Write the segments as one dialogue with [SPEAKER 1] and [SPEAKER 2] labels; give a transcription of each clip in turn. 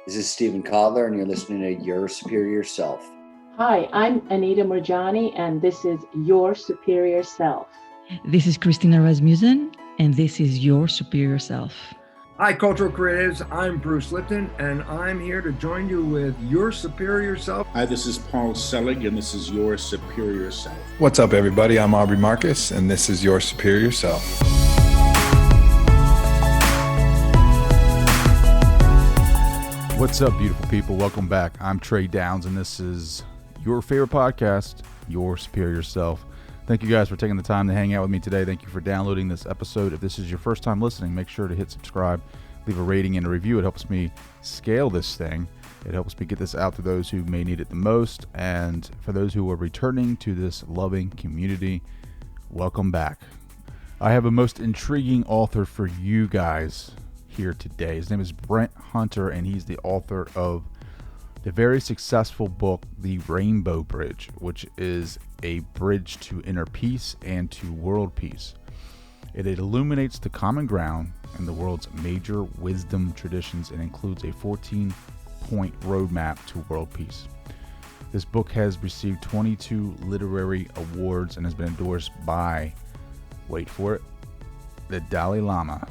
[SPEAKER 1] This is Stephen Kotler, and you're listening to Your Superior Self.
[SPEAKER 2] Hi, I'm Anita Murjani, and this is Your Superior Self.
[SPEAKER 3] This is Christina Rasmussen, and this is Your Superior Self.
[SPEAKER 4] Hi, Cultural Creatives. I'm Bruce Lipton, and I'm here to join you with Your Superior Self.
[SPEAKER 5] Hi, this is Paul Selig, and this is Your Superior Self.
[SPEAKER 6] What's up, everybody? I'm Aubrey Marcus, and this is Your Superior Self.
[SPEAKER 7] What's up, beautiful people? Welcome back. I'm Trey Downs, and this is your favorite podcast, Your Superior Self. Thank you guys for taking the time to hang out with me today. Thank you for downloading this episode. If this is your first time listening, make sure to hit subscribe, leave a rating and a review. It helps me scale this thing. It helps me get this out to those who may need it the most. And for those who are returning to this loving community, welcome back. I have a most intriguing author for you guys here today. His name is Brent Hunter, and he's the author of the very successful book, The Rainbow Bridge, which is a bridge to inner peace and to world peace. It illuminates the common ground in the world's major wisdom traditions and includes a 14-point roadmap to world peace. This book has received 22 literary awards and has been endorsed by, wait for it, the Dalai Lama.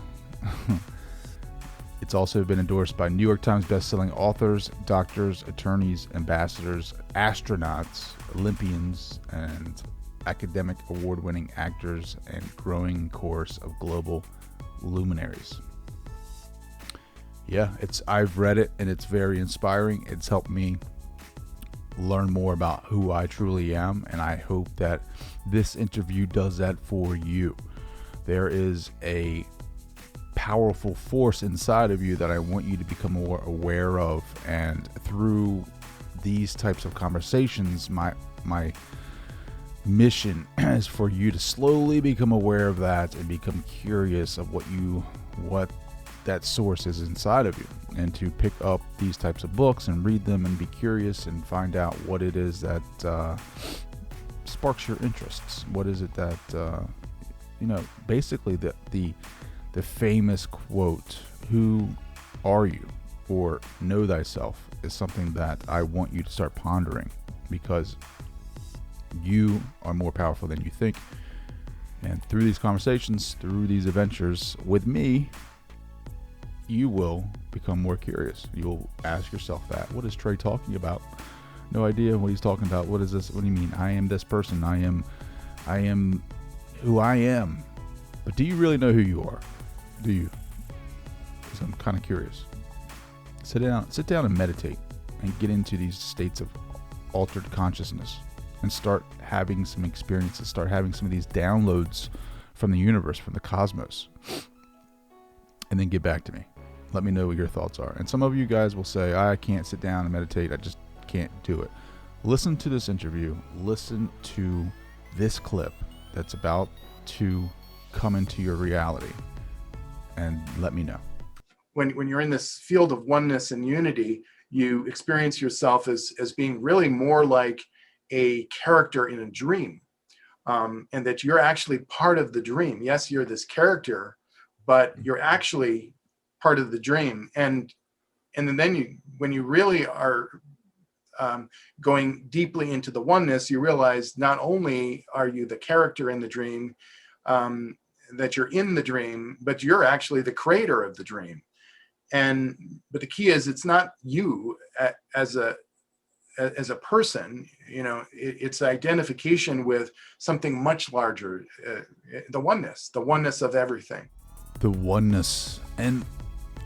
[SPEAKER 7] It's also been endorsed by New York Times bestselling authors, doctors, attorneys, ambassadors, astronauts, Olympians, and academic award-winning actors and growing chorus of global luminaries. Yeah, I've read it and it's very inspiring. It's helped me learn more about who I truly am, and I hope that this interview does that for you. There is a powerful force inside of you that I want you to become more aware of, and through these types of conversations, my mission is for you to slowly become aware of that and become curious of what that source is inside of you, and to pick up these types of books and read them and be curious and find out what it is that sparks your interests. What is it that basically the famous quote, "Who are you?" or "Know thyself," is something that I want you to start pondering, because you are more powerful than you think. And through these conversations, through these adventures with me, you will become more curious. You'll ask yourself that. What is Trey talking about? No idea what he's talking about. What is this? What do you mean? I am this person. I am who I am. But do you really know who you are? Do you? Because I'm kind of curious. Sit down and meditate and get into these states of altered consciousness and start having some experiences, start having some of these downloads from the universe, from the cosmos, and then get back to me. Let me know what your thoughts are. And some of you guys will say, I can't sit down and meditate. I just can't do it. Listen to this interview. Listen to this clip that's about to come into your reality, and let me know.
[SPEAKER 4] When you're in this field of oneness and unity, you experience yourself as being really more like a character in a dream, and that you're actually part of the dream. Yes, you're this character, but you're actually part of the dream. And then when you really are going deeply into the oneness, you realize not only are you the character in the dream, that you're in the dream, but you're actually the creator of the dream. But the key is, it's not you as a person. It's identification with something much larger, the oneness of everything.
[SPEAKER 7] The oneness. And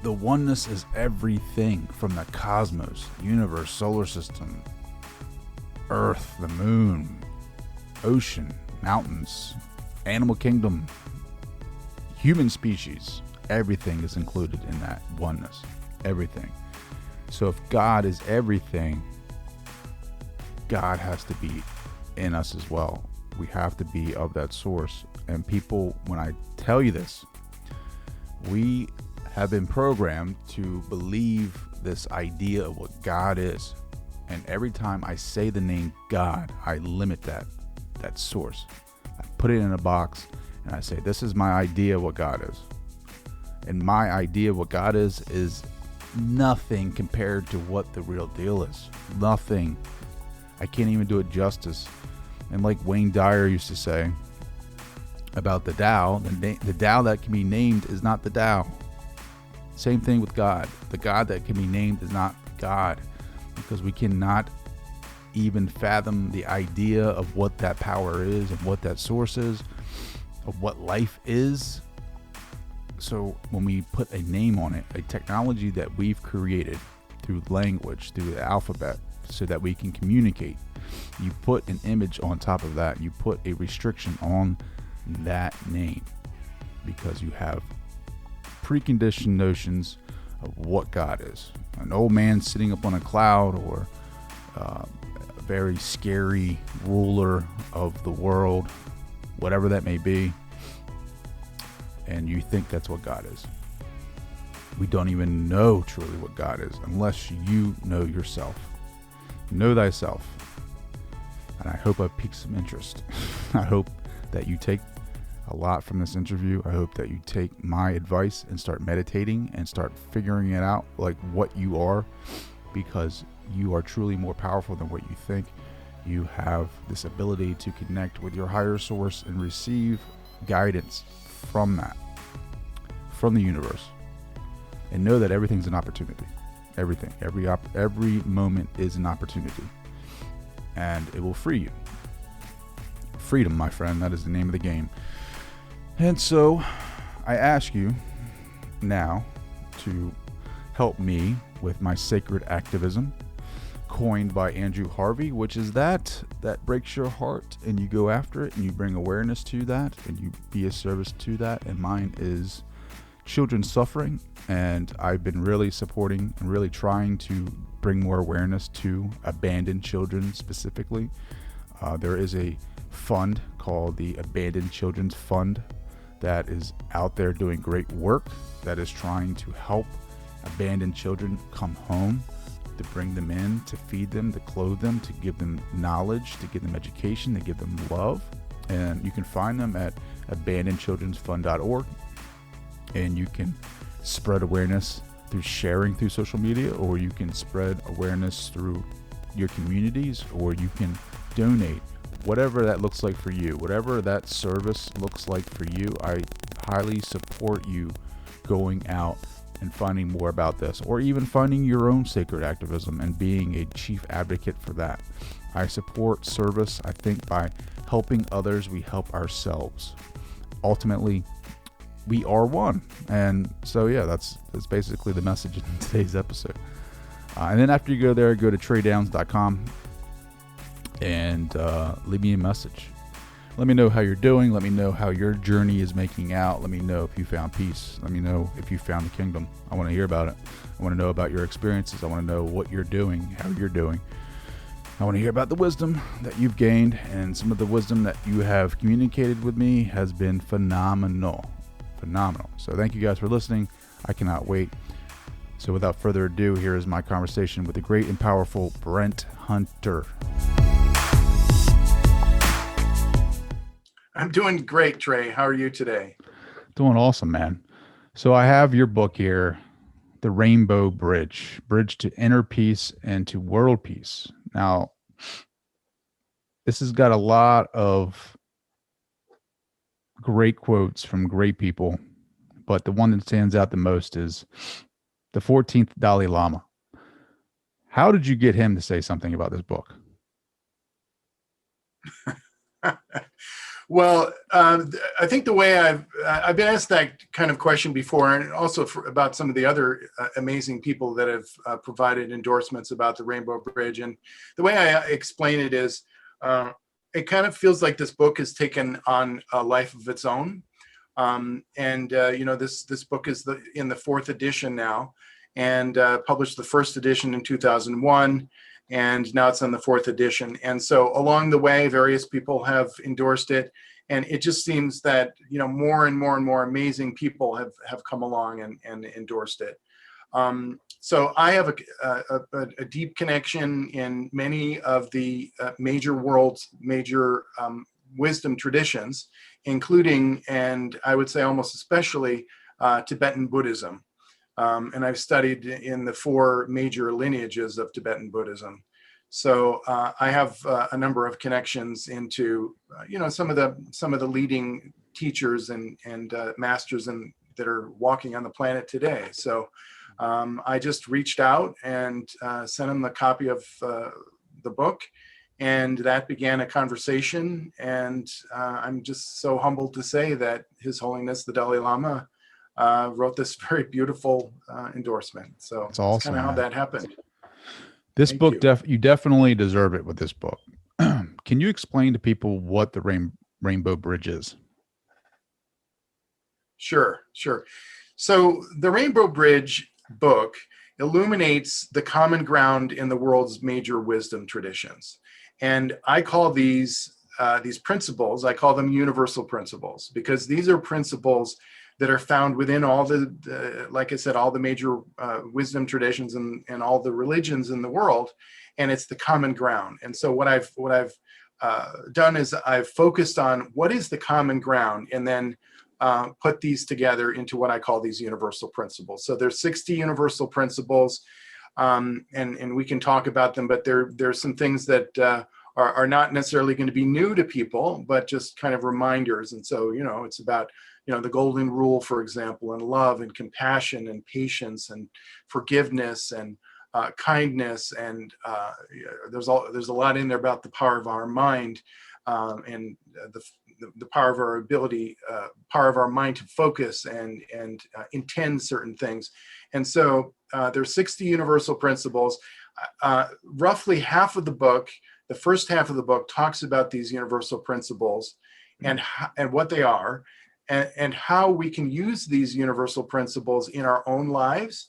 [SPEAKER 7] the oneness is everything from the cosmos, universe, solar system, earth, the moon, ocean, mountains, animal kingdom, human species. Everything is included in that oneness. Everything. So if God is everything, God has to be in us as well. We have to be of that source. And people, when I tell you this, we have been programmed to believe this idea of what God is. And every time I say the name God, I limit that source. I put it in a box and I say, this is my idea of what God is. And my idea of what God is nothing compared to what the real deal is. Nothing. I can't even do it justice. And like Wayne Dyer used to say about the Tao, the Tao that can be named is not the Tao. Same thing with God. The God that can be named is not God, because we cannot even fathom the idea of what that power is and what that source is, of what life is. So when we put a name on it, a technology that we've created through language, through the alphabet, so that we can communicate, you put an image on top of that, you put a restriction on that name, because you have preconditioned notions of what God is. An old man sitting up on a cloud, or a very scary ruler of the world, whatever that may be, and you think that's what God is. We don't even know truly what God is unless you know yourself. Know thyself. And I hope I piqued some interest. I hope that you take a lot from this interview. I hope that you take my advice and start meditating and start figuring it out, like what you are, because you are truly more powerful than what you think. You have this ability to connect with your higher source and receive guidance from that, from the universe, and know that everything's an opportunity. Everything, every moment is an opportunity, and it will free you. Freedom, my friend, that is the name of the game. And so I ask you now to help me with my sacred activism, coined by Andrew Harvey, which is that breaks your heart and you go after it and you bring awareness to that and you be a service to that. And mine is children suffering, and I've been really supporting and really trying to bring more awareness to abandoned children specifically. There is a fund called the Abandoned Children's Fund that is out there doing great work, that is trying to help abandoned children come home, to bring them in, to feed them, to clothe them, to give them knowledge, to give them education, to give them love. And you can find them at abandonedchildrensfund.org. And you can spread awareness through sharing through social media, or you can spread awareness through your communities, or you can donate, whatever that looks like for you, whatever that service looks like for you. I highly support you going out and finding more about this, or even finding your own sacred activism and being a chief advocate for that. I support service. I think by helping others, we help ourselves. Ultimately, we are one. And so, yeah, that's basically the message in today's episode. And then after you go there, go to traydowns.com and leave me a message. Let me know how you're doing. Let me know how your journey is making out. Let me know if you found peace. Let me know if you found the kingdom. I want to hear about it. I want to know about your experiences. I want to know what you're doing, how you're doing. I want to hear about the wisdom that you've gained, and some of the wisdom that you have communicated with me has been phenomenal. So thank you guys for listening. I cannot wait. So without further ado, here is my conversation with the great and powerful Brent Hunter.
[SPEAKER 4] I'm doing great, Trey. How are you today?
[SPEAKER 7] Doing awesome, man. So I have your book here, The Rainbow Bridge to Inner Peace and to World Peace. Now, this has got a lot of great quotes from great people, but the one that stands out the most is the 14th Dalai Lama. How did you get him to say something about this book?
[SPEAKER 4] Well, I think the way I've been asked that kind of question before, and also about some of the other amazing people that have provided endorsements about the Rainbow Bridge. And the way I explain it is, it kind of feels like this book has taken on a life of its own. This book is in the 4th edition now, and published the 1st edition in 2001. And now it's on the 4th edition. And so along the way, various people have endorsed it. And it just seems that, more and more and more amazing people have come along and endorsed it. So I have a deep connection in many of the major wisdom traditions, including, and I would say almost especially, Tibetan Buddhism. And I've studied in the 4 major lineages of Tibetan Buddhism. So I have a number of connections into, some of the leading teachers and masters that are walking on the planet today. So I just reached out and sent him a copy of the book, and that began a conversation. And I'm just so humbled to say that His Holiness the Dalai Lama wrote this very beautiful endorsement. So
[SPEAKER 7] It's awesome,
[SPEAKER 4] kind of how
[SPEAKER 7] man.
[SPEAKER 4] that happened.
[SPEAKER 7] This
[SPEAKER 4] Thank
[SPEAKER 7] book,
[SPEAKER 4] you.
[SPEAKER 7] you definitely deserve it with this book. Can you explain to people what the Rainbow Bridge is?
[SPEAKER 4] Sure. So the Rainbow Bridge book illuminates the common ground in the world's major wisdom traditions. And I call these principles, I call them universal principles, because these are principles that are found within all like I said, all the major wisdom traditions and all the religions in the world, and it's the common ground. And so what I've done is I've focused on what is the common ground, and then put these together into what I call these universal principles. So there's 60 universal principles, and we can talk about them, but there's some things that are not necessarily going to be new to people, but just kind of reminders. And so, it's about the golden rule, for example, and love and compassion and patience and forgiveness and kindness. And there's a lot in there about the power of our mind, and the power of our ability, power of our mind to focus and intend certain things. And so there's 60 universal principles. Roughly half of the book, the first half of the book, talks about these universal principles and what they are, and how we can use these universal principles in our own lives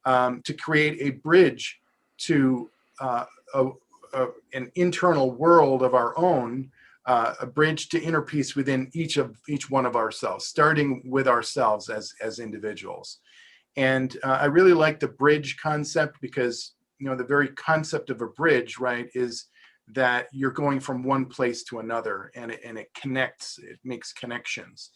[SPEAKER 4] to create a bridge to an internal world of our own, a bridge to inner peace within each one of ourselves, starting with ourselves as individuals. And I really like the bridge concept, because the very concept of a bridge, right, is that you're going from one place to another, and it connects, it makes connections.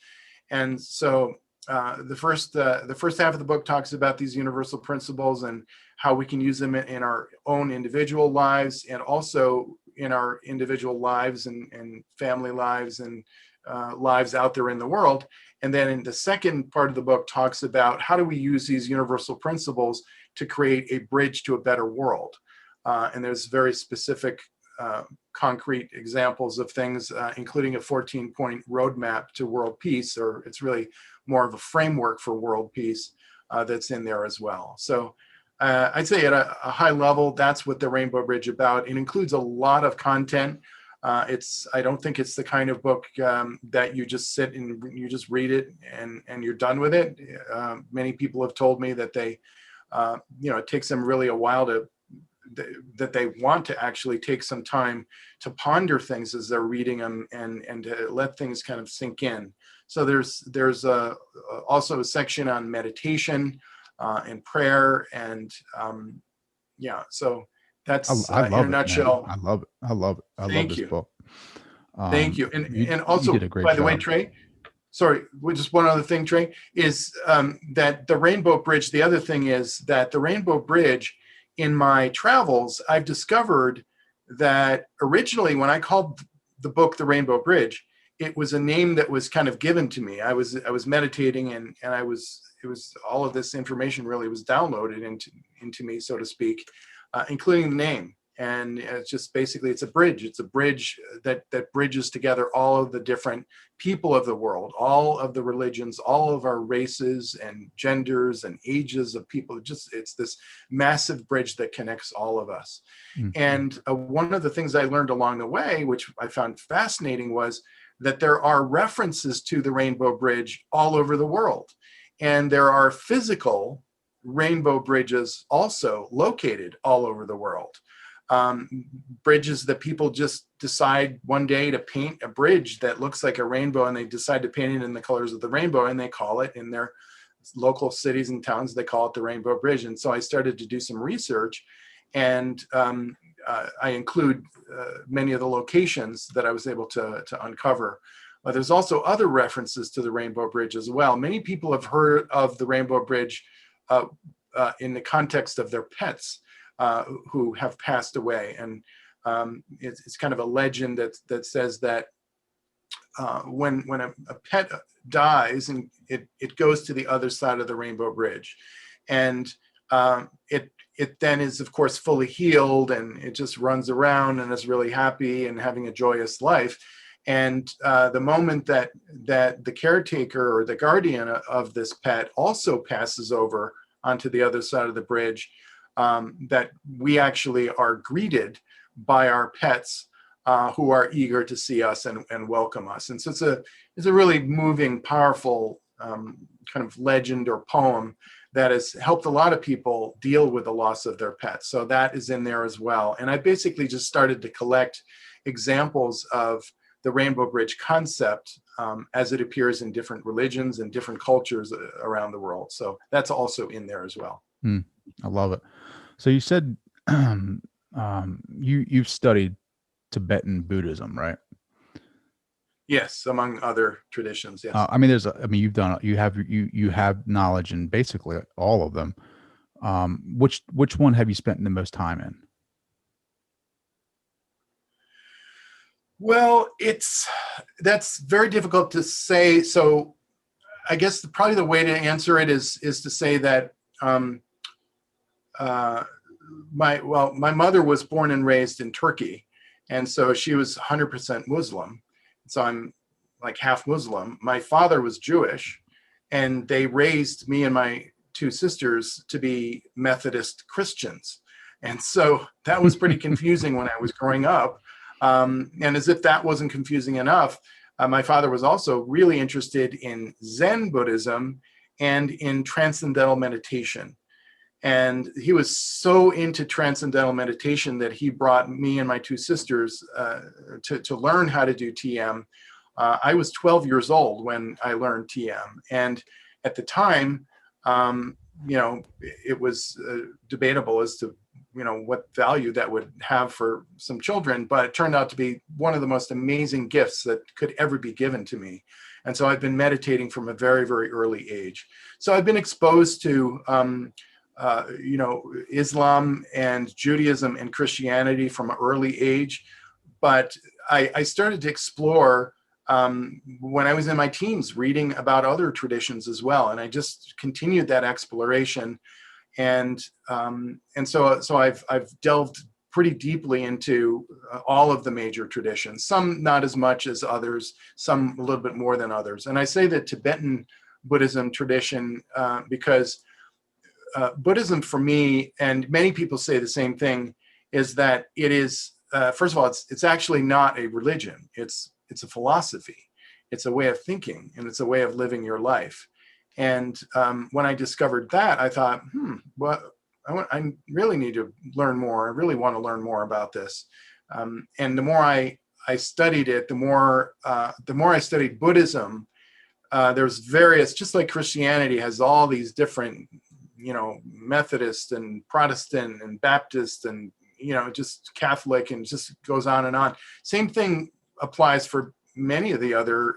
[SPEAKER 4] And so the first half of the book talks about these universal principles and how we can use them in our own individual lives, and also in our individual lives and family lives and lives out there in the world. And then in the second part of the book talks about how do we use these universal principles to create a bridge to a better world. And there's very specific concrete examples of things, including a 14-point roadmap to world peace, or it's really more of a framework for world peace that's in there as well. So I'd say at a high level, that's what the Rainbow Bridge about. It includes a lot of content. I don't think it's the kind of book that you just sit and you just read it and you're done with it. Many people have told me that it takes them really a while that they want to actually take some time to ponder things as they're reading them and to let things kind of sink in. So there's also a section on meditation and prayer, and so that's
[SPEAKER 7] I
[SPEAKER 4] in
[SPEAKER 7] love
[SPEAKER 4] a
[SPEAKER 7] it,
[SPEAKER 4] nutshell.
[SPEAKER 7] man. I love it. I love this book.
[SPEAKER 4] Thank you. And
[SPEAKER 7] you
[SPEAKER 4] also,
[SPEAKER 7] did a great
[SPEAKER 4] by the way,
[SPEAKER 7] job.
[SPEAKER 4] Trey, sorry, just one other thing, Trey, is that the Rainbow Bridge, the other thing is that the Rainbow Bridge, in my travels, I've discovered that originally when I called the book The Rainbow Bridge, it was a name that was kind of given to me. I was meditating and it was all of this information really was downloaded into me, so to speak, including the name. And it's just basically, it's a bridge. It's a bridge that bridges together all of the different people of the world, all of the religions, all of our races and genders and ages of people. It's this massive bridge that connects all of us. Mm-hmm. And one of the things I learned along the way, which I found fascinating, was that there are references to the Rainbow Bridge all over the world. And there are physical rainbow bridges also located all over the world. Bridges that people just decide one day to paint a bridge that looks like a rainbow, and they decide to paint it in the colors of the rainbow, and they call it, in their local cities and towns, they call it the Rainbow Bridge. And so I started to do some research, and I include many of the locations that I was able to uncover. But there's also other references to the Rainbow Bridge as well. Many people have heard of the Rainbow Bridge in the context of their pets who have passed away. And it's kind of a legend that says that when a pet dies and it goes to the other side of the rainbow bridge, and it then is of course fully healed, and it just runs around and is really happy and having a joyous life. And the moment that the caretaker or the guardian of this pet also passes over onto the other side of the bridge, that we actually are greeted by our pets who are eager to see us and welcome us. And so it's a really moving, powerful kind of legend or poem that has helped a lot of people deal with the loss of their pets. So that is in there as well. And I basically just started to collect examples of the Rainbow Bridge concept as it appears in different religions and different cultures around the world. So that's also in there as well.
[SPEAKER 7] I love it. So you said you've studied Tibetan Buddhism, right?
[SPEAKER 4] Yes, among other traditions. Yes.
[SPEAKER 7] I mean, you have knowledge in basically all of them. Which one have you spent the most time in?
[SPEAKER 4] Well, that's very difficult to say. So I guess probably the way to answer it is to say that my mother was born and raised in Turkey, and so she was 100% Muslim. So I'm like half Muslim. My father was Jewish, and they raised me and my two sisters to be Methodist Christians. And so that was pretty confusing when I was growing up. And as if that wasn't confusing enough, my father was also really interested in Zen Buddhism and in transcendental meditation. And he was so into transcendental meditation that he brought me and my two sisters to learn how to do TM. I was 12 years old when I learned TM. And at the time, it was debatable as to, what value that would have for some children, but it turned out to be one of the most amazing gifts that could ever be given to me. And so I've been meditating from a very, very early age. So I've been exposed to, Islam and Judaism and Christianity from an early age. But I started to explore when I was in my teens, reading about other traditions as well. And I just continued that exploration. And so I've delved pretty deeply into all of the major traditions, some not as much as others, some a little bit more than others. And I say the Tibetan Buddhism tradition because Buddhism for me, and many people say the same thing, is that it is, first of all, it's actually not a religion. It's a philosophy. It's a way of thinking, and it's a way of living your life. And when I discovered that, I thought, I really need to learn more. I really want to learn more about this. And the more I studied it, the more I studied Buddhism, there's various, just like Christianity has all these different, Methodist and Protestant and Baptist and, just Catholic, and just goes on and on. Same thing applies for many of the other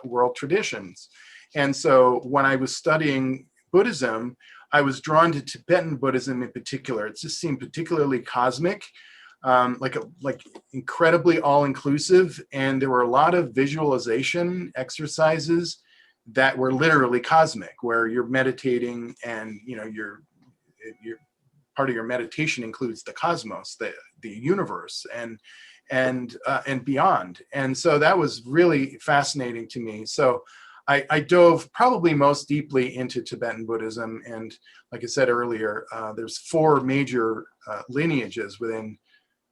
[SPEAKER 4] world traditions. And so when I was studying Buddhism, I was drawn to Tibetan Buddhism in particular. It just seemed particularly cosmic, like incredibly all-inclusive. And there were a lot of visualization exercises that were literally cosmic, where you're meditating and, you're part of your meditation includes the cosmos, the universe, and beyond. And so that was really fascinating to me. So I dove probably most deeply into Tibetan Buddhism. And like I said earlier, there's 4 major lineages within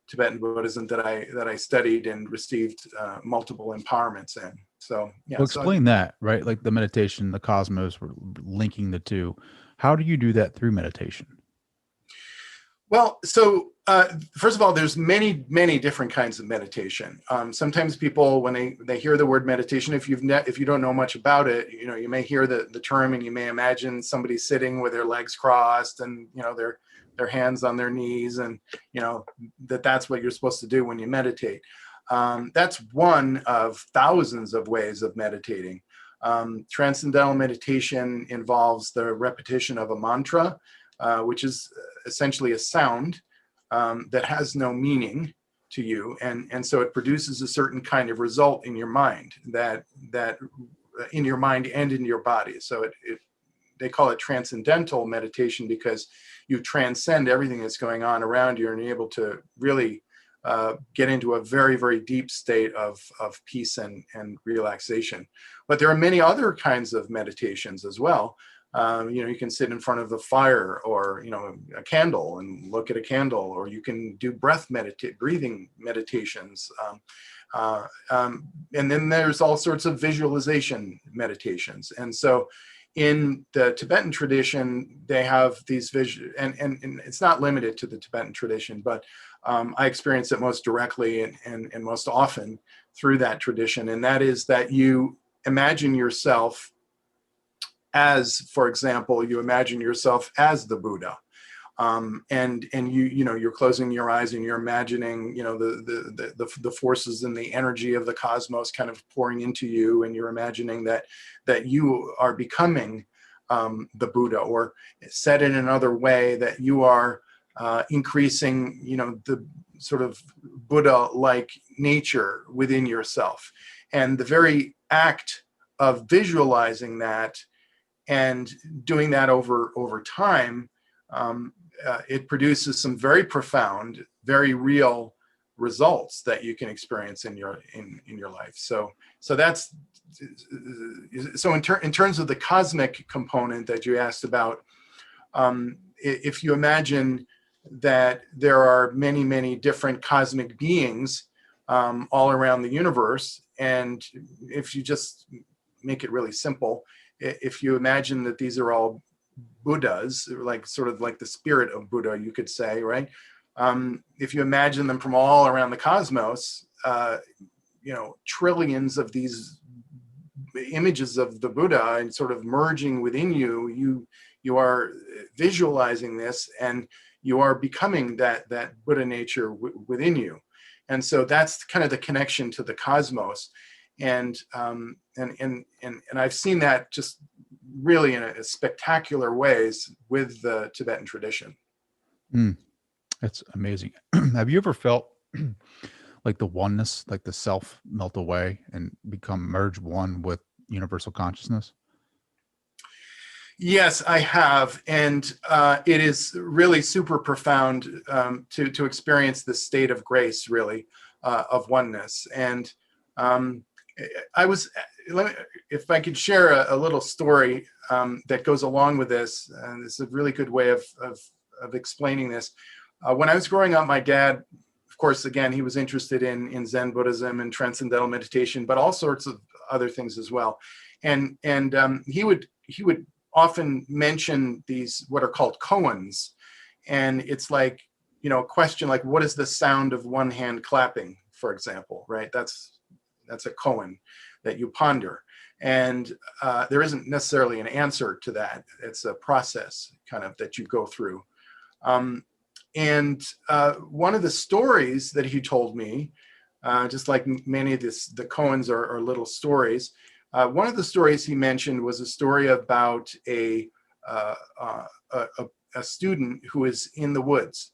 [SPEAKER 4] Tibetan Buddhism that I studied and received multiple empowerments in. So, yeah.
[SPEAKER 7] Well, explain that, right? Like the meditation, the cosmos, we're linking the two. How do you do that through meditation?
[SPEAKER 4] Well, so first of all, there's many, many different kinds of meditation. Sometimes people, when they hear the word meditation, if you don't know much about it, you may hear the term and you may imagine somebody sitting with their legs crossed and, their hands on their knees, and, that's what you're supposed to do when you meditate. That's one of thousands of ways of meditating. Transcendental meditation involves the repetition of a mantra, which is essentially a sound that has no meaning to you, and so it produces a certain kind of result in your mind, that in your mind and in your body. So they call it transcendental meditation because you transcend everything that's going on around you and you're able to really get into a very, very deep state of peace and relaxation. But there are many other kinds of meditations as well. You can sit in front of the fire, or a candle and look at a candle, or you can do breathing meditations. And then there's all sorts of visualization meditations. And so in the Tibetan tradition, they have these and it's not limited to the Tibetan tradition, but I experience it most directly and most often through that tradition. And that is that you imagine yourself as, for example, you imagine yourself as the Buddha. And you're closing your eyes and you're imagining, the forces and the energy of the cosmos kind of pouring into you, and you're imagining that you are becoming the Buddha, or said in another way, that you are increasing, the sort of Buddha-like nature within yourself. And the very act of visualizing that and doing that over time, it produces some very profound, very real results that you can experience in your life. So that's in terms of the cosmic component that you asked about. If you imagine that there are many, many different cosmic beings all around the universe, and if you just make it really simple, if you imagine that these are all Buddhas, sort of like the spirit of Buddha, you could say, right? If you imagine them from all around the cosmos, trillions of these images of the Buddha and sort of merging within you, you are visualizing this, and you are becoming that Buddha nature within you. And so that's kind of the connection to the cosmos. And I've seen that just really in a spectacular ways with the Tibetan tradition.
[SPEAKER 7] That's amazing. Have you ever felt like the oneness, like the self melt away and become merge one with universal consciousness?
[SPEAKER 4] Yes, I have. And it is really super profound to experience this state of grace, really, of oneness. And if I could share a little story that goes along with this, and this is a really good way of explaining this. When I was growing up, my dad, of course, again, he was interested in Zen Buddhism and transcendental meditation, but all sorts of other things as well. And he would often mention these, what are called koans. And it's like, a question like, what is the sound of one hand clapping, for example, right? That's a koan that you ponder. And there isn't necessarily an answer to that. It's a process kind of that you go through. And one of the stories that he told me, just like many of the koans are little stories, one of the stories he mentioned was a story about a student who was in the woods.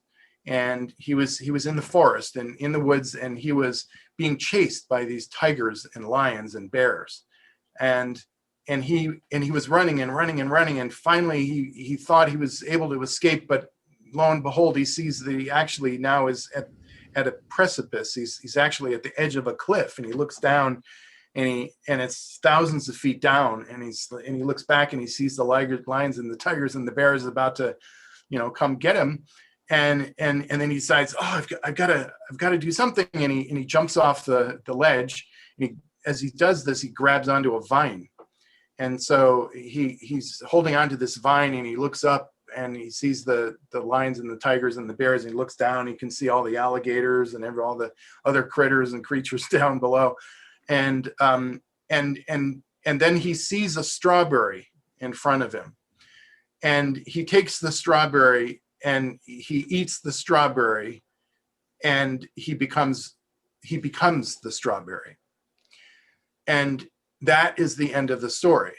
[SPEAKER 4] And he was in the forest and in the woods, and he was being chased by these tigers and lions and bears. And he was running and running and running, and finally he thought he was able to escape, but lo and behold, he sees that he actually now is at a precipice. He's actually at the edge of a cliff, and he looks down, and it's thousands of feet down, and he looks back and he sees the lions and the tigers and the bears about to, come get him. And then he decides, I've got to do something, and he jumps off the ledge. And as he does this, he grabs onto a vine, and so he's holding onto this vine, and he looks up and he sees the lions and the tigers and the bears, and he looks down. He can see all the alligators and all the other critters and creatures down below, and then he sees a strawberry in front of him, and he takes the strawberry and he eats the strawberry, and he becomes the strawberry. And that is the end of the story.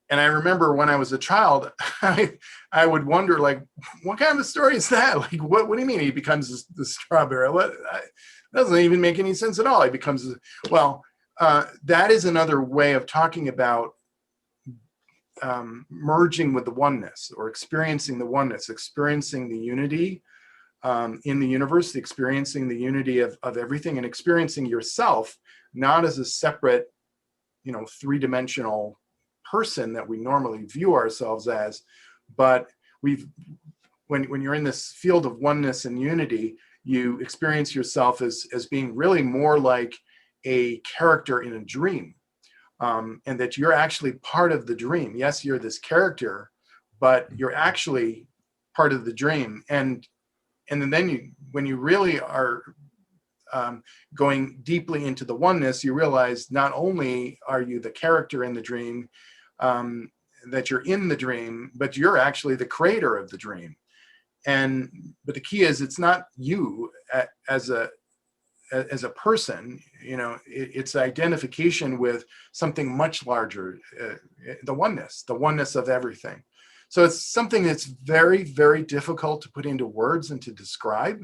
[SPEAKER 4] And I remember when I was a child, I would wonder, like, what kind of a story is that? Like, what do you mean he becomes the strawberry? Doesn't even make any sense at all. He becomes, well, that is another way of talking about merging with the oneness, or experiencing the oneness, experiencing the unity in the universe, experiencing the unity of everything, and experiencing yourself not as a separate, three-dimensional person that we normally view ourselves as, but when you're in this field of oneness and unity, you experience yourself as being really more like a character in a dream, and that you're actually part of the dream. Yes, you're this character, but you're actually part of the dream. And then when you really are going deeply into the oneness, you realize not only are you the character in the dream, that you're in the dream, but you're actually the creator of the dream. But the key is, it's not you as a person, it's identification with something much larger, the oneness of everything. So it's something that's very, very difficult to put into words and to describe.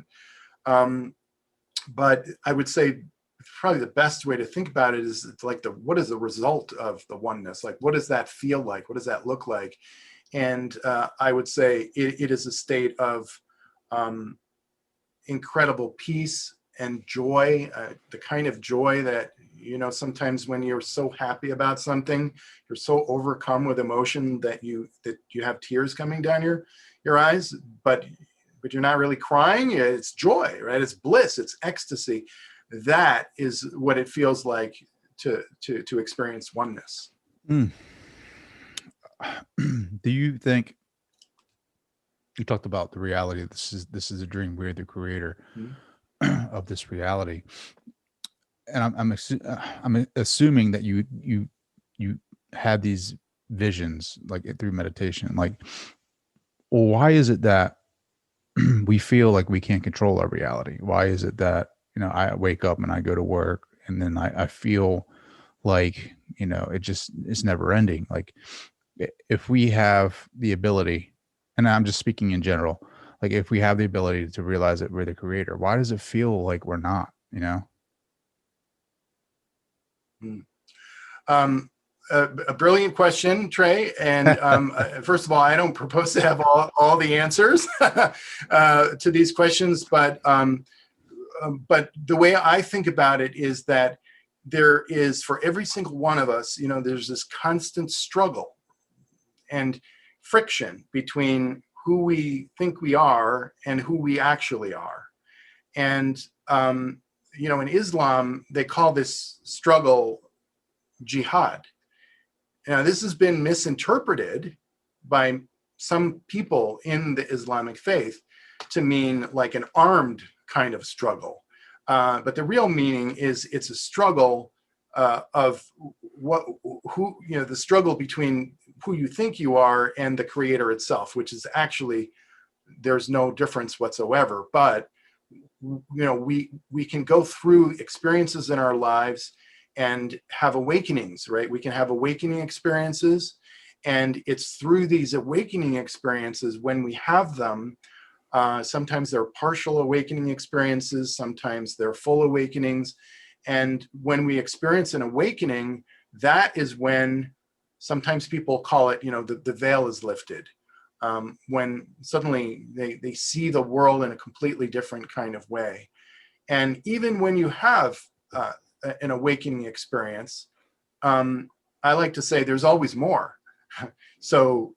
[SPEAKER 4] But I would say probably the best way to think about it is, it's like what is the result of the oneness? Like, what does that feel like? What does that look like? And I would say it is a state of incredible peace and joy, the kind of joy that, sometimes when you're so happy about something, you're so overcome with emotion that you have tears coming down your eyes, but you're not really crying. It's joy, right? It's bliss, it's ecstasy. That is what it feels like to experience oneness.
[SPEAKER 7] Do you think, you talked about the reality, this is a dream, we're the creator of this reality, and I'm assuming that you had these visions, like through meditation. Like, well, why is it that we feel like we can't control our reality? Why is it that, I wake up and I go to work, and then I feel like, it's never ending? Like, if we have the ability, and I'm just speaking in general, like, if we have the ability to realize that we're the creator, why does it feel like we're not,
[SPEAKER 4] A brilliant question, Trey. And first of all, I don't propose to have all the answers to these questions, but the way I think about it is that there is, for every single one of us, there's this constant struggle and friction between who we think we are and who we actually are. And, in Islam, they call this struggle jihad. Now, this has been misinterpreted by some people in the Islamic faith to mean like an armed kind of struggle. But the real meaning is, it's a struggle of the struggle between who you think you are and the creator itself, which is actually, there's no difference whatsoever. But, we can go through experiences in our lives and have awakenings, right? We can have awakening experiences. And it's through these awakening experiences, when we have them, sometimes they're partial awakening experiences, sometimes they're full awakenings. And when we experience an awakening, that is when, sometimes people call it, the veil is lifted. When suddenly they see the world in a completely different kind of way. And even when you have an awakening experience, I like to say there's always more. So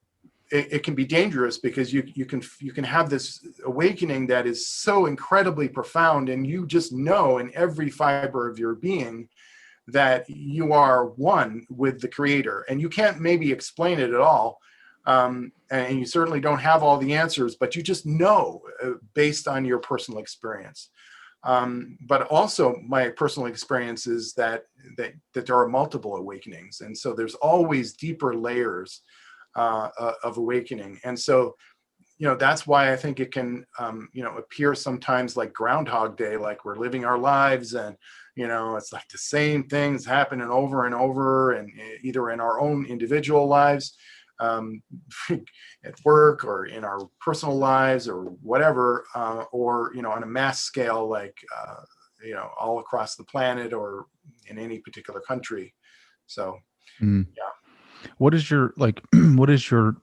[SPEAKER 4] it can be dangerous, because you can have this awakening that is so incredibly profound, and you just know in every fiber of your being that you are one with the creator, and you can't maybe explain it at all. And you certainly don't have all the answers, but you just know based on your personal experience. But also my personal experience is that there are multiple awakenings. And so there's always deeper layers of awakening. And so, that's why I think it can, appear sometimes like Groundhog Day, like we're living our lives and, it's like the same things happening over and over, and either in our own individual lives, at work, or in our personal lives, or whatever, or, on a mass scale, like, all across the planet or in any particular country. So,
[SPEAKER 7] Mm.
[SPEAKER 4] yeah.
[SPEAKER 7] What is your what is your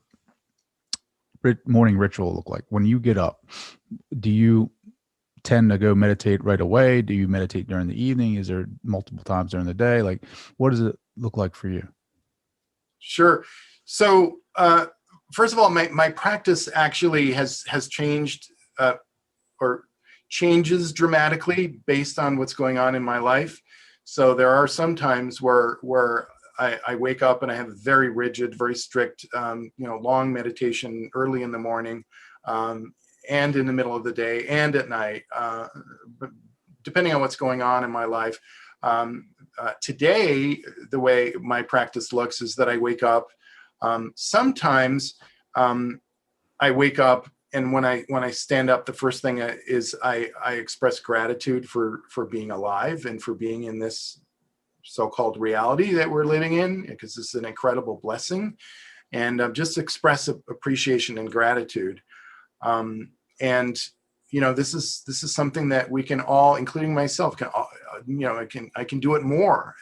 [SPEAKER 7] morning ritual look like when you get up? Do you tend to go meditate right away? Do you meditate during the evening? Is there multiple times during the day? Like, what does it look like for you?
[SPEAKER 4] Sure. So, first of all, my practice actually has changed, or changes dramatically based on what's going on in my life. So there are some times where I wake up and I have a very rigid, very strict, long meditation early in the morning, and in the middle of the day and at night, but depending on what's going on in my life. Today, the way my practice looks is that I wake up. Sometimes I wake up, and when I stand up, the first thing is I express gratitude for being alive and for being in this so-called reality that we're living in, because it's an incredible blessing, and just express appreciation and gratitude. And this is something that we can all, including myself, can all, I can do it more.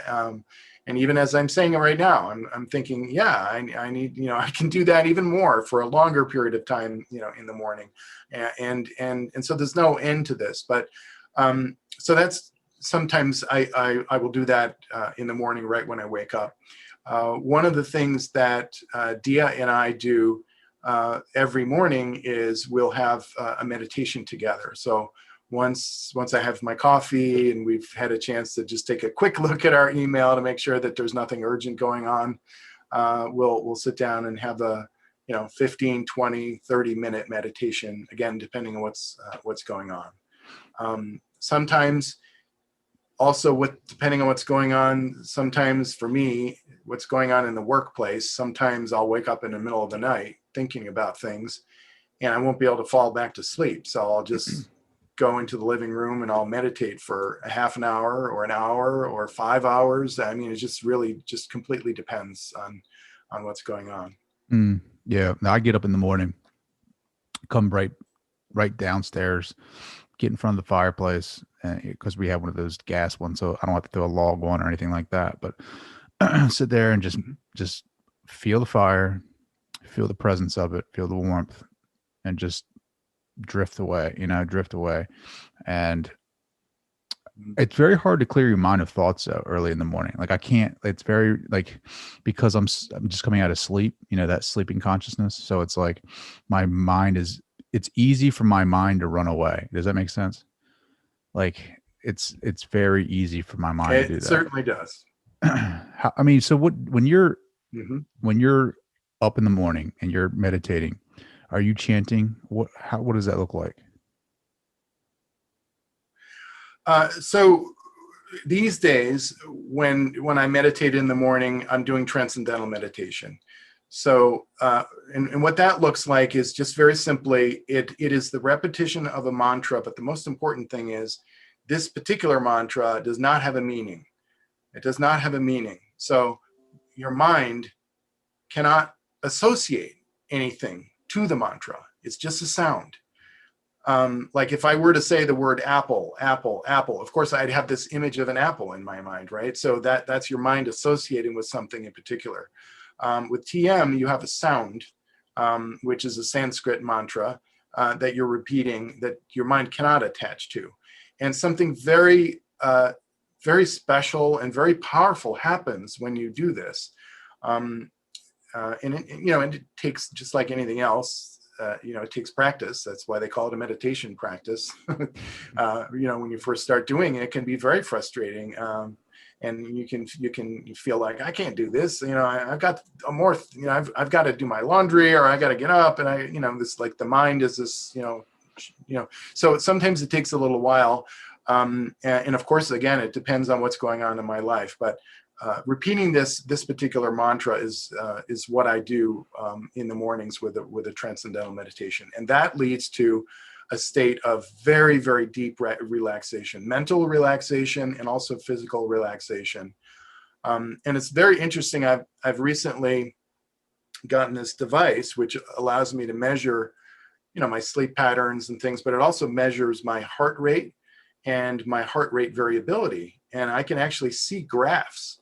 [SPEAKER 4] And even as I'm saying it right now, I'm thinking, yeah, I need, I can do that even more for a longer period of time, in the morning, and so there's no end to this. But so that's sometimes I will do that in the morning right when I wake up. One of the things that Dia and I do every morning is we'll have a meditation together. So once I have my coffee and we've had a chance to just take a quick look at our email to make sure that there's nothing urgent going on, we'll sit down and have a 15, 20, 30-minute meditation, again, depending on what's going on. Sometimes also, depending on what's going on, sometimes for me, what's going on in the workplace, sometimes I'll wake up in the middle of the night thinking about things, and I won't be able to fall back to sleep. So I'll just go into the living room and I'll meditate for a half an hour or an hour or 5 hours. I mean, it just really just completely depends on what's going on.
[SPEAKER 7] Yeah. Now I get up in the morning, come right downstairs, get in front of the fireplace, because we have one of those gas ones, so I don't have to throw a log on or anything like that. But sit there and just feel the fire, feel the presence of it, feel the warmth, and just drift away. And it's very hard to clear your mind of thoughts so early in the morning. Like I can't. It's very because I'm just coming out of sleep. That sleeping consciousness. So it's like my mind is. It's easy for my mind to run away. Does that make sense? Like it's very easy for my mind to do that.
[SPEAKER 4] It certainly does.
[SPEAKER 7] So when you're up in the morning and you're meditating, are you chanting? What does that look like?
[SPEAKER 4] So these days, when I meditate in the morning, I'm doing transcendental meditation. So, and what that looks like is just very simply, it is the repetition of a mantra, but the most important thing is this particular mantra does not have a meaning. It does not have a meaning. So your mind cannot associate anything to the mantra. It's just a sound. Like if I were to say the word apple, apple, apple, of course I'd have this image of an apple in my mind, right? So that's your mind associating with something in particular. With TM, you have a sound, which is a Sanskrit mantra that you're repeating that your mind cannot attach to. And something very, very special and very powerful happens when you do this. And it takes, just like anything else, it takes practice. That's why they call it a meditation practice. When you first start doing it, it can be very frustrating. And you can feel like I can't do this. I've got more. I've got to do my laundry, or I got to get up, and this, like, the mind is this. So sometimes it takes a little while, and of course, again, it depends on what's going on in my life. But repeating this particular mantra is what I do in the mornings with a transcendental meditation, and that leads to a state of very, very deep relaxation, mental relaxation, and also physical relaxation. And it's very interesting. I've recently gotten this device which allows me to measure, my sleep patterns and things, but it also measures my heart rate and my heart rate variability, and I can actually see graphs.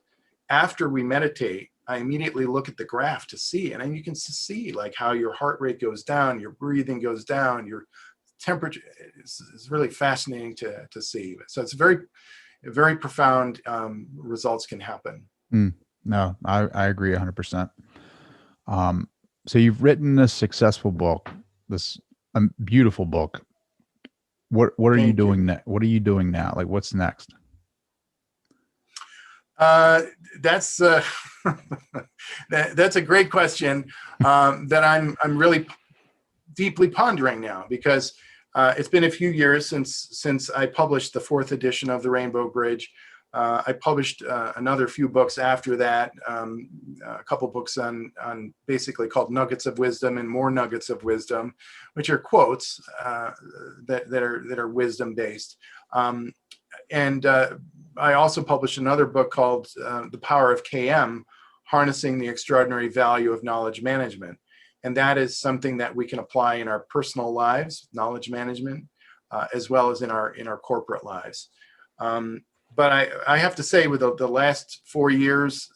[SPEAKER 4] After we meditate, I immediately look at the graph to see, and then you can see like how your heart rate goes down, your breathing goes down, your temperature is really fascinating to see. So it's very, very profound results can happen.
[SPEAKER 7] No, I agree 100%. So you've written a successful book, this beautiful book. What are you doing next? What are you doing now? Like, what's next?
[SPEAKER 4] That's that's a great question that I'm really deeply pondering now, because it's been a few years since I published the 4th edition of The Rainbow Bridge. I published another few books after that, a couple books on basically called Nuggets of Wisdom and More Nuggets of Wisdom, which are quotes that are wisdom based. And I also published another book called The Power of KM, Harnessing the Extraordinary Value of Knowledge Management. And that is something that we can apply in our personal lives, knowledge management, as well as in our corporate lives. But I have to say, with the last 4 years,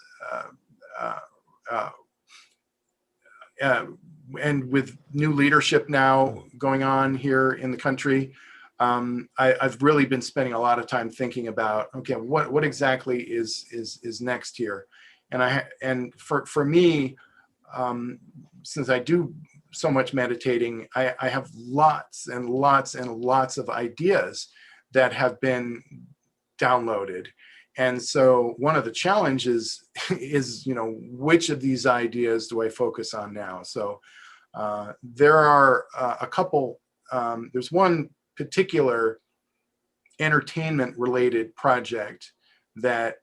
[SPEAKER 4] and with new leadership now going on here in the country, I've really been spending a lot of time thinking about, okay, what exactly is next here, and for me, since I do so much meditating, I have lots and lots and lots of ideas that have been downloaded. And so one of the challenges is, which of these ideas do I focus on now? So there are a couple, there's one particular entertainment related project that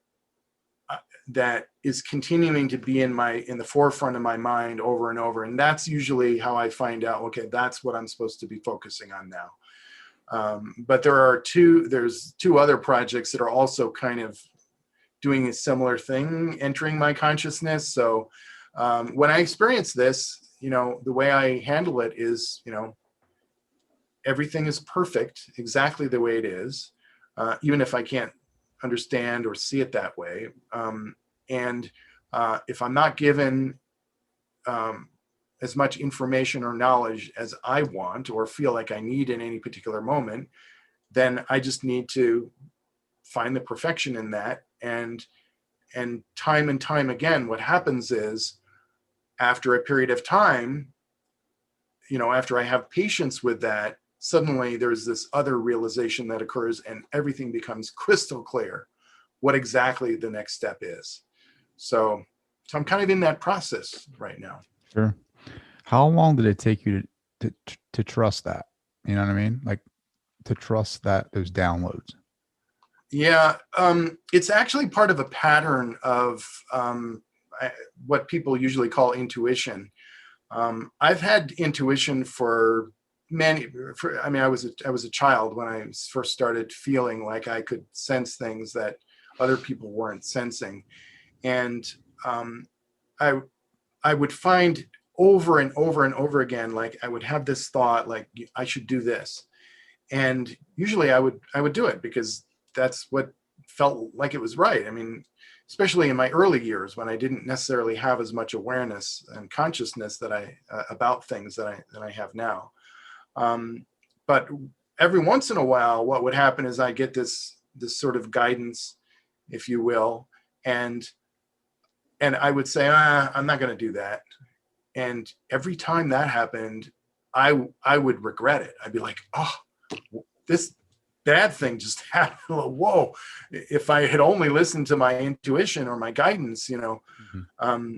[SPEAKER 4] is continuing to be in the forefront of my mind over and over. And that's usually how I find out, okay, that's what I'm supposed to be focusing on now. But there's two other projects that are also kind of doing a similar thing, entering my consciousness. So when I experience this, the way I handle it is, everything is perfect exactly the way it is, even if I can't understand or see it that way. And if I'm not given as much information or knowledge as I want or feel like I need in any particular moment, then I just need to find the perfection in that. And time again, what happens is, after a period of time, after I have patience with that, suddenly there's this other realization that occurs and everything becomes crystal clear what exactly the next step is. So I'm kind of in that process right now.
[SPEAKER 7] Sure. How long did it take you to trust that? You know what I mean? Like, to trust that those downloads.
[SPEAKER 4] Yeah, it's actually part of a pattern of what people usually call intuition. I've had intuition for I was a child when I first started feeling like I could sense things that other people weren't sensing, and I would find over and over and over again, like I would have this thought, like I should do this, and usually I would do it because that's what felt like it was right. I mean, especially in my early years when I didn't necessarily have as much awareness and consciousness about things that I have now. But every once in a while, what would happen is I get this sort of guidance, if you will, and I would say, I'm not going to do that. And every time that happened, I would regret it. I'd be like, oh, this bad thing just happened. Whoa, if I had only listened to my intuition or my guidance, Mm-hmm.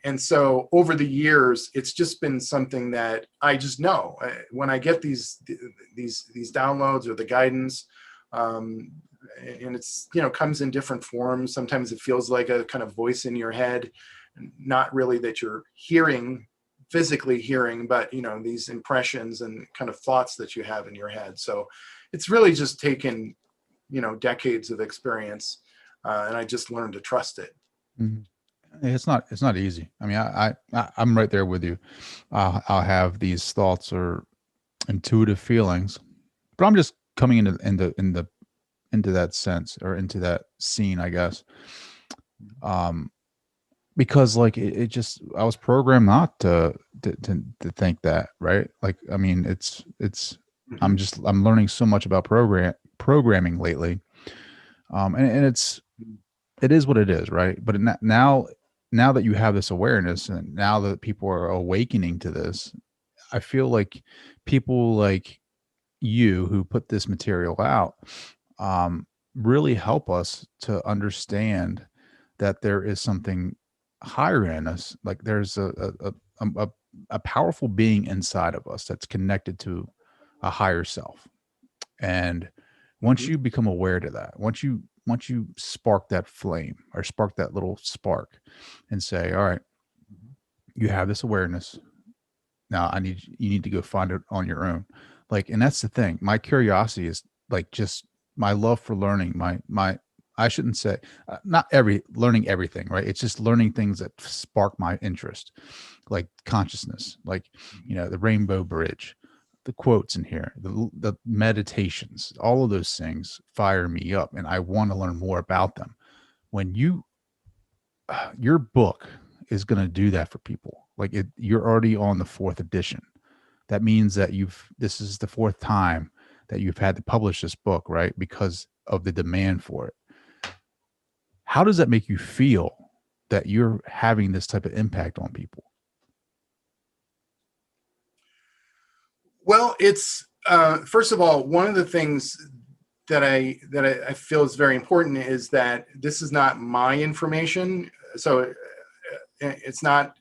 [SPEAKER 4] And so over the years, it's just been something that I just know. When I get these downloads or the guidance, And it's, comes in different forms. Sometimes it feels like a kind of voice in your head, not really that you're physically hearing, but these impressions and kind of thoughts that you have in your head. So it's really just taken decades of experience, and I just learned to trust it.
[SPEAKER 7] Mhm. It's not easy. I mean, I'm right there with you. I'll have these thoughts or intuitive feelings, but I'm just coming into that sense, or into that scene, I guess. Because like it just, I was programmed not to think that, right? Like, I mean, it's I'm learning so much about programming lately. And it is what it is, right? But now that you have this awareness, and now that people are awakening to this, I feel like people like you who put this material out really help us to understand that there is something higher in us. Like there's a powerful being inside of us that's connected to a higher self. And once you become aware to that, once you spark that flame, or spark that little spark, and say, all right, you have this awareness. Now you need to go find it on your own. Like, and that's the thing. My curiosity is like just my love for learning, my I shouldn't say not learning everything, right? It's just learning things that spark my interest, like consciousness, like, the Rainbow Bridge, the quotes in here, the meditations, all of those things fire me up, and I want to learn more about them. When your book is going to do that for people. Like you're already on the 4th edition. That means that this is the 4th time that you've had to publish this book, right? Because of the demand for it. How does that make you feel that you're having this type of impact on people?
[SPEAKER 4] Well, it's first of all, one of the things that I feel is very important is that this is not my information. So it's not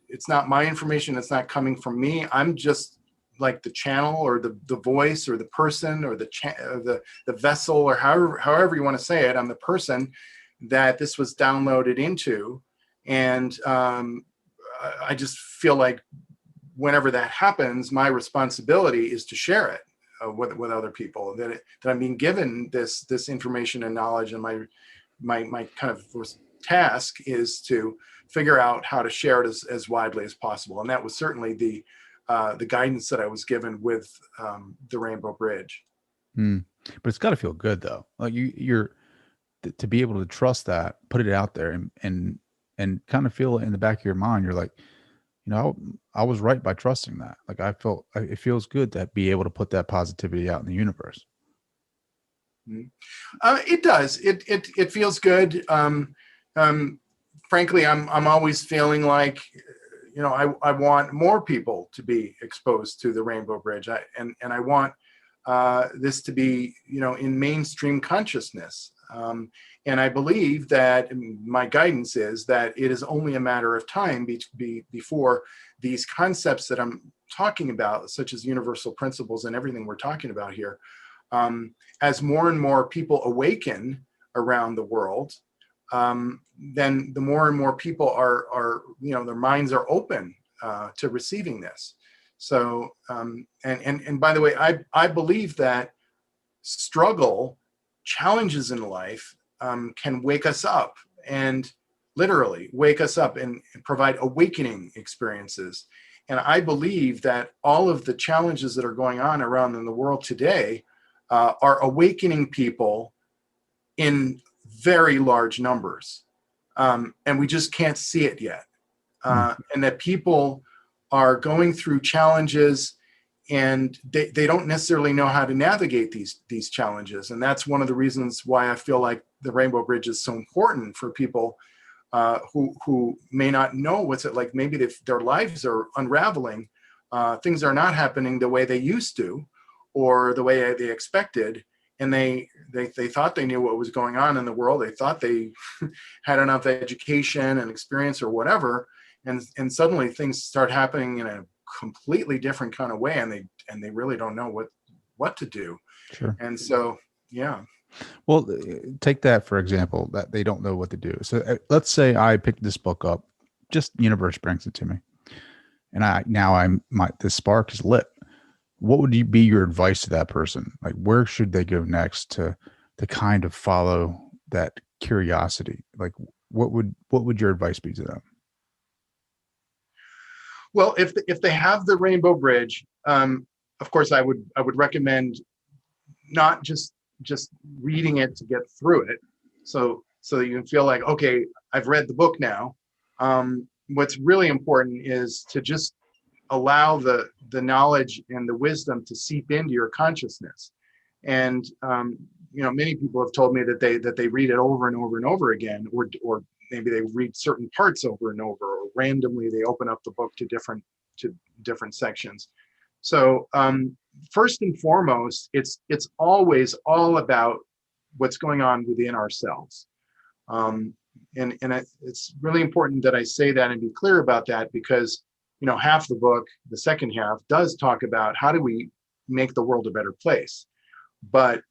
[SPEAKER 4] my information. It's not coming from me. I'm just like the channel, or the voice, or the person, or the vessel, or however you want to say it. I'm the person that this was downloaded into, and I just feel like whenever that happens, my responsibility is to share it with other people. That I'm being given this information and knowledge, and my kind of task is to figure out how to share it as widely as possible. And that was certainly the guidance that I was given with the Rainbow Bridge.
[SPEAKER 7] But it's got to feel good though. Like you're to be able to trust that, put it out there, and kind of feel it in the back of your mind. You're like, I was right by trusting that. Like it feels good to be able to put that positivity out in the universe.
[SPEAKER 4] It does. It feels good. Frankly, I'm always feeling like, I want more people to be exposed to the Rainbow Bridge. And I want this to be, in mainstream consciousness. And I believe that my guidance is that it is only a matter of time before these concepts that I'm talking about, such as universal principles and everything we're talking about here, as more and more people awaken around the world, then the more and more people are their minds are open to receiving this. So, and by the way, I believe that struggle, challenges in life can wake us up, and literally wake us up and provide awakening experiences. And I believe that all of the challenges that are going on around in the world today are awakening people in very large numbers. And we just can't see it yet. And that people are going through challenges, and they don't necessarily know how to navigate these challenges. And that's one of the reasons why I feel like the Rainbow Bridge is so important for people who may not know what's it like. Maybe their lives are unraveling. Things are not happening the way they used to, or the way they expected. And they thought they knew what was going on in the world. They thought they had enough education and experience or whatever. And suddenly things start happening in a completely different kind of way, and they really don't know what to do.
[SPEAKER 7] Sure.
[SPEAKER 4] And so, yeah.
[SPEAKER 7] Well, take that for example, that they don't know what to do. So let's say I picked this book up, just universe brings it to me, and the spark is lit. What would be your advice to that person? Like, where should they go next to kind of follow that curiosity? Like, what would your advice be to them?
[SPEAKER 4] Well, if they have the Rainbow Bridge, of course, I would recommend not just reading it to get through it, so that you can feel like, okay, I've read the book now. What's really important is to just allow the knowledge and the wisdom to seep into your consciousness. And many people have told me that they read it over and over and over again, or maybe they read certain parts over and over, or randomly they open up the book to different sections. So first and foremost, it's always all about what's going on within ourselves. It's really important that I say that and be clear about that, because half the book, the second half, does talk about how do we make the world a better place. But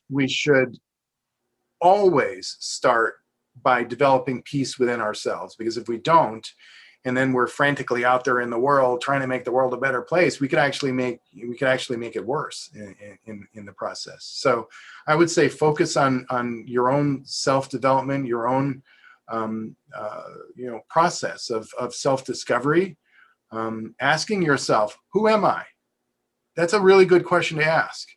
[SPEAKER 4] we should always start by developing peace within ourselves, because if we don't, and then we're frantically out there in the world trying to make the world a better place, we could actually make it worse in the process. So I would say focus on your own self-development, your own process of self-discovery, asking yourself, who am I? That's a really good question to ask.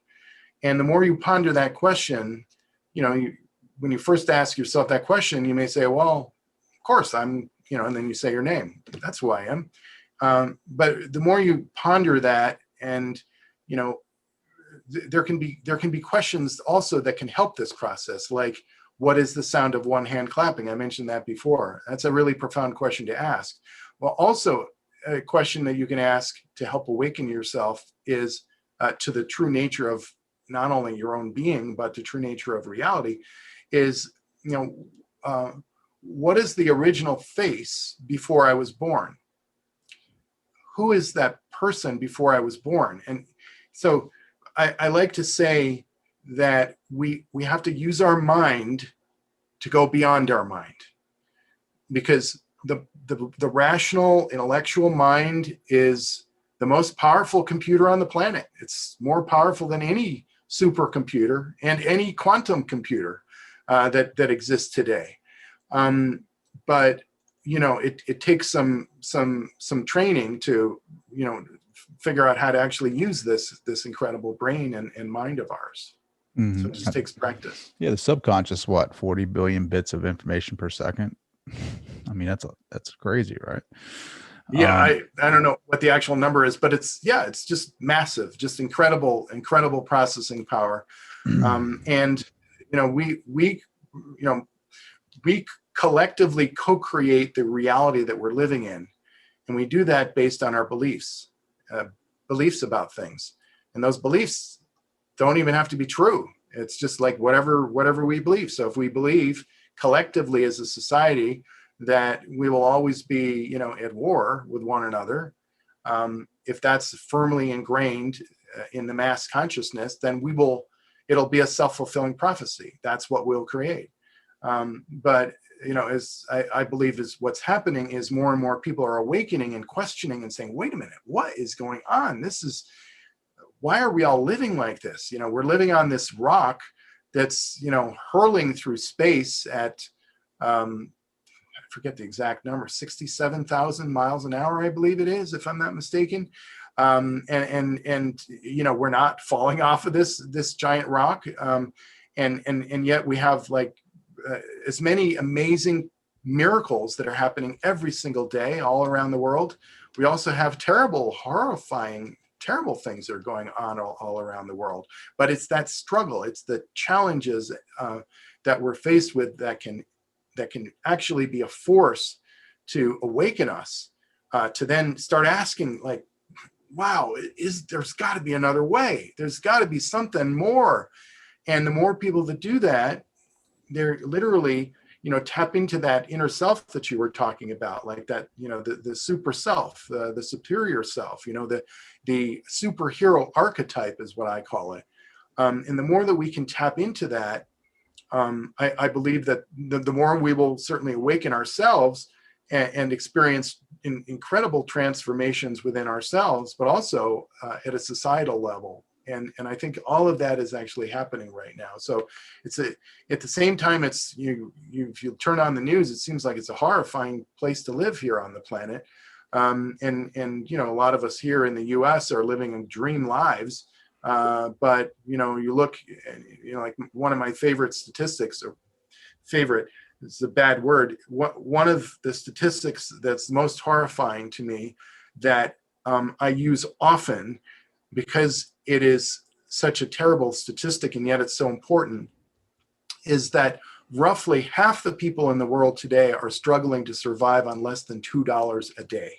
[SPEAKER 4] And the more you ponder that question, when you first ask yourself that question, you may say, well, of course I'm, and then you say your name. That's who I am. But the more you ponder that, and, there can be questions also that can help this process, like, what is the sound of one hand clapping? I mentioned that before. That's a really profound question to ask. Well, also a question that you can ask to help awaken yourself is to the true nature of not only your own being, but the true nature of reality is, what is the original face before I was born? Who is that person before I was born? And so I like to say that we have to use our mind to go beyond our mind, because the rational intellectual mind is the most powerful computer on the planet. It's more powerful than any supercomputer and any quantum computer that exists today. But it takes some training to figure out how to actually use this incredible brain and mind of ours.
[SPEAKER 7] Mm-hmm.
[SPEAKER 4] So it just takes practice.
[SPEAKER 7] Yeah, the subconscious, 40 billion bits of information per second. I mean, that's crazy, right?
[SPEAKER 4] Yeah, I don't know what the actual number is, but it's just massive, just incredible processing power. And we collectively co-create the reality that we're living in, and we do that based on our beliefs about things. And those beliefs don't even have to be true. It's just like whatever we believe. So if we believe collectively as a society that we will always be, at war with one another, if that's firmly ingrained in the mass consciousness, then it'll be a self-fulfilling prophecy. That's what we'll create. But as I believe is what's happening is more and more people are awakening and questioning and saying, wait a minute, what is going on? Why are we all living like this? We're living on this rock that's, hurling through space at, I forget the exact number, 67,000 miles an hour, I believe it is, if I'm not mistaken. And we're not falling off of this giant rock. And yet we have as many amazing miracles that are happening every single day all around the world. We also have terrible, horrifying, terrible things that are going on all around the world. But it's that struggle, it's the challenges that we're faced with that can actually be a force to awaken us, to then start asking, wow, there's got to be another way. There's got to be something more. And the more people that do that, they're literally, tapping to that inner self that you were talking about, like that, the super self, the superior self, the superhero archetype is what I call it. And the more that we can tap into that, I believe that the more we will certainly awaken ourselves and experience incredible transformations within ourselves, but also at a societal level. And I think all of that is actually happening right now. So at the same time, it's if you turn on the news, it seems like it's a horrifying place to live here on the planet. And a lot of us here in the U.S. are living in dream lives. But you look, like one of my favorite statistics, or favorite is a bad word. One of the statistics that's most horrifying to me that I use often because it is such a terrible statistic and yet it's so important, is that roughly half the people in the world today are struggling to survive on less than $2 a day.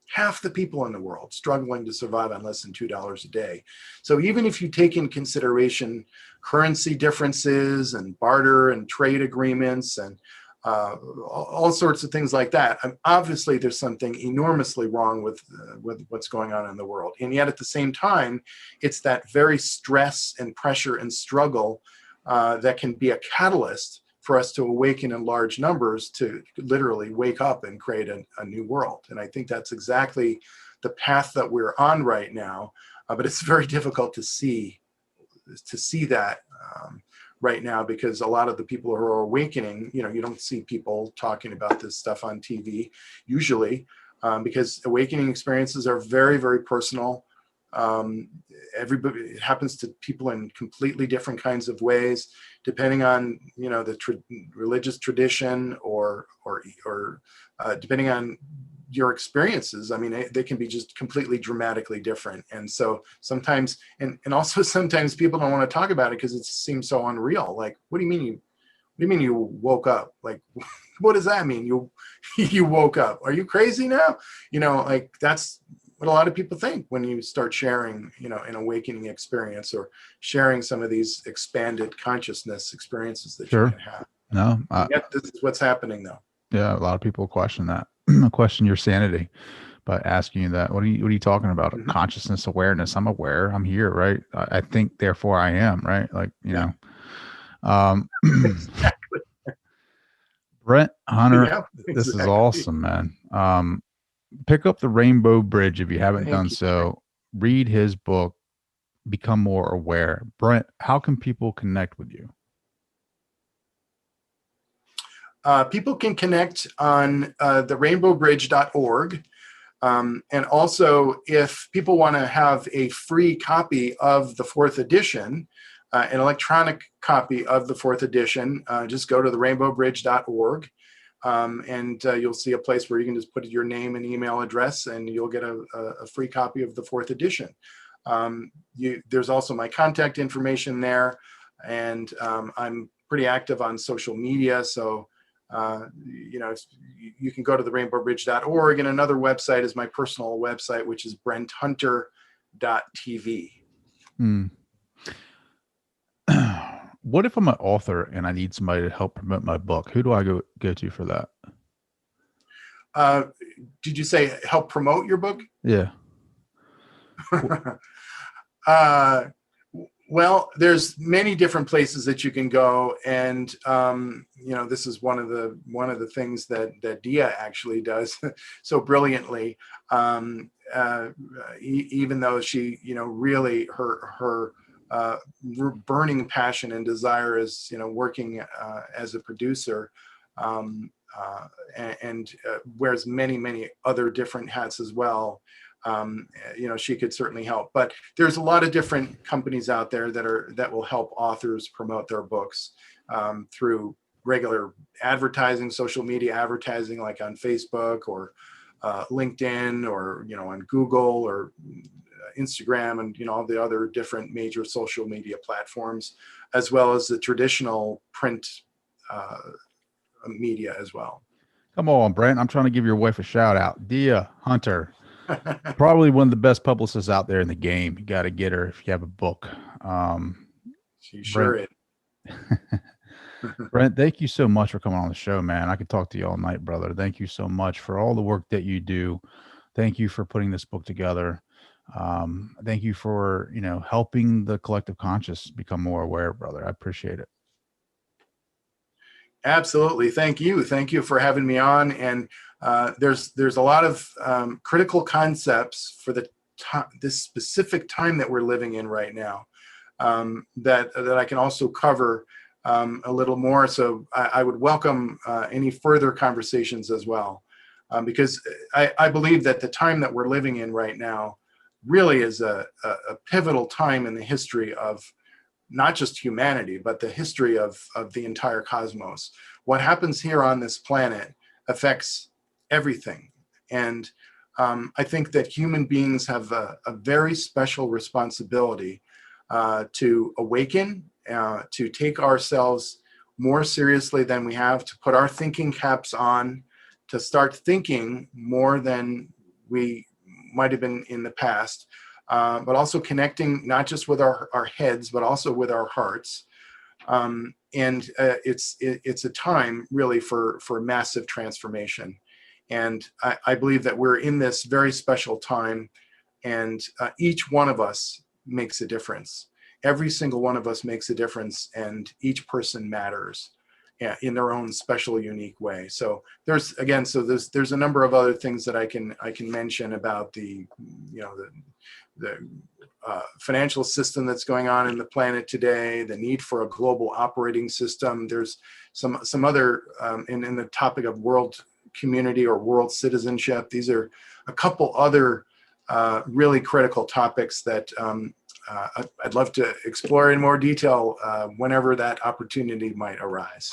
[SPEAKER 4] Half the people in the world struggling to survive on less than $2 a day. So even if you take in consideration currency differences and barter and trade agreements and all sorts of things like that, obviously there's something enormously wrong with what's going on in the world. And yet at the same time, it's that very stress and pressure and struggle that can be a catalyst for us to awaken in large numbers to literally wake up and create a new world. And I think that's exactly the path that we're on right now. But it's very difficult to see that right now, because a lot of the people who are awakening, you don't see people talking about this stuff on TV usually, because awakening experiences are very, very personal. Everybody, it happens to people in completely different kinds of ways, depending on the religious tradition or depending on your experiences. I mean, they can be just completely dramatically different. And so sometimes, and also sometimes people don't want to talk about it because it seems so unreal. Like, what do you mean you woke up? Like, what does that mean? You woke up? Are you crazy now? Like that's what a lot of people think when you start sharing, an awakening experience or sharing some of these expanded consciousness experiences that you can have.
[SPEAKER 7] No,
[SPEAKER 4] yet this is what's happening though.
[SPEAKER 7] Yeah, a lot of people question that, question your sanity by asking you that. What are you talking about?
[SPEAKER 4] Mm-hmm.
[SPEAKER 7] Consciousness, awareness. I'm aware. I'm here, right? I think, therefore I am, right? Like, know.
[SPEAKER 4] Exactly.
[SPEAKER 7] Brent Hunter,
[SPEAKER 4] Yeah, exactly.
[SPEAKER 7] This is awesome, man. Pick up the Rainbow Bridge if you haven't done so. Read his book, Become More Aware. Brent, how can people connect with you?
[SPEAKER 4] People can connect on the rainbowbridge.org. And also, if people want to have a free copy of the 4th edition, an electronic copy of the 4th edition, just go to the rainbowbridge.org. And you'll see a place where you can just put your name and email address and you'll get a free copy of the 4th edition. There's also my contact information there, and I'm pretty active on social media. So, you can go to the rainbowbridge.org, and another website is my personal website, which is brenthunter.tv.
[SPEAKER 7] What if I'm an author and I need somebody to help promote my book? Who do I go to for that?
[SPEAKER 4] Did you say help promote your book?
[SPEAKER 7] Yeah.
[SPEAKER 4] Well, there's many different places that you can go, and this is one of the things that Dia actually does so brilliantly. Even though she, really her burning passion and desire is, working as a producer, and wears many other different hats as well. She could certainly help, but there's a lot of different companies out there that will help authors promote their books through regular advertising, social media advertising, like on Facebook or LinkedIn, or on Google or Instagram, and all the other different major social media platforms, as well as the traditional print media as well.
[SPEAKER 7] Come on, Brent. I'm trying to give your wife a shout out. Dia Hunter. Probably one of the best publicists out there in the game. You got to get her if you have a book.
[SPEAKER 4] She sure is.
[SPEAKER 7] Brent, thank you so much for coming on the show, man. I could talk to you all night, brother. Thank you so much for all the work that you do. Thank you for putting this book together. Thank you for, helping the collective conscious become more aware, brother. I appreciate it.
[SPEAKER 4] Absolutely. Thank you. Thank you for having me on. And there's a lot of critical concepts for this specific time that we're living in right now, that I can also cover a little more. So I would welcome any further conversations as well, because I believe that the time that we're living in right now really is a pivotal time in the history of not just humanity, but the history of the entire cosmos. What happens here on this planet affects everything. And I think that human beings have a very special responsibility to awaken, to take ourselves more seriously than we have, to put our thinking caps on, to start thinking more than we might have been in the past. But also connecting not just with our heads, but also with our hearts. It's a time really for massive transformation. And I believe that we're in this very special time, and each one of us makes a difference. Every single one of us makes a difference, and each person matters in their own special, unique way. So there's a number of other things that I can mention about the financial system that's going on in the planet today, the need for a global operating system. There's some other in the topic of world community or world citizenship. These are a couple other really critical topics that I'd love to explore in more detail whenever that opportunity might arise.